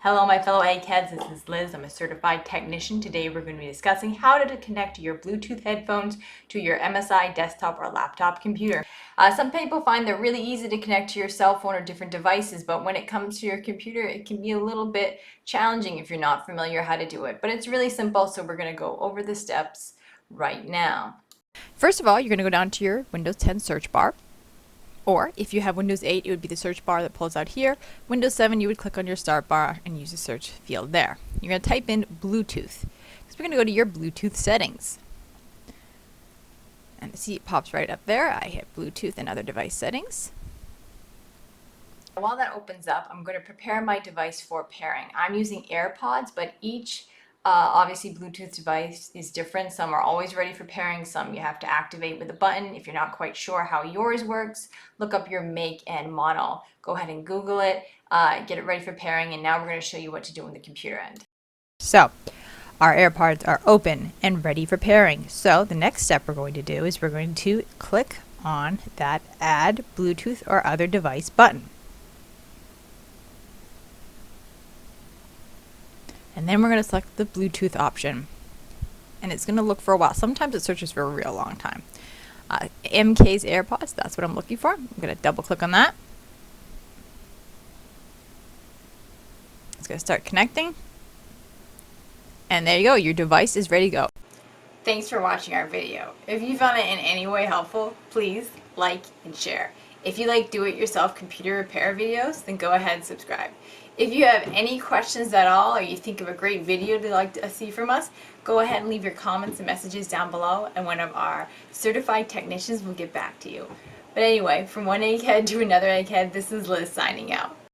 Hello, my fellow eggheads. This is Liz. I'm a certified technician. Today we're going to be discussing how to connect your Bluetooth headphones to your MSI desktop or laptop computer. Some people find they're really easy to connect to your cell phone or different devices, but when it comes to your computer, it can be a little bit challenging if you're not familiar how to do it. But it's really simple, so we're going to go over the steps right now. First of all, you're going to go down to your Windows 10 search bar. Or if you have Windows 8, it would be the search bar that pulls out here. Windows 7, you would click on your start bar and use the search field there. You're going to type in Bluetooth. So we're going to go to your Bluetooth settings. And see, it pops right up there. I hit Bluetooth and other device settings. While that opens up, I'm going to prepare my device for pairing. I'm using AirPods, but each obviously Bluetooth device is different. Some are always ready for pairing, some you have to activate with a button. If you're not quite sure how yours works, look up your make and model. Go ahead and Google it, get it ready for pairing, and now we're going to show you what to do on the computer end. So our AirPods are open and ready for pairing. So the next step we're going to do is we're going to click on that Add Bluetooth or Other Device button. And then we're going to select the Bluetooth option. And it's going to look for a while. Sometimes it searches for a real long time. MK's AirPods, that's what I'm looking for. I'm going to double click on that. It's going to start connecting. And there you go, your device is ready to go. Thanks for watching our video. If you found it in any way helpful, please like and share. If you like do-it-yourself computer repair videos, then go ahead and subscribe. If you have any questions at all, or you think of a great video you'd like to see from us, go ahead and leave your comments and messages down below, and one of our certified technicians will get back to you. But anyway, from one egghead to another egghead, this is Liz signing out.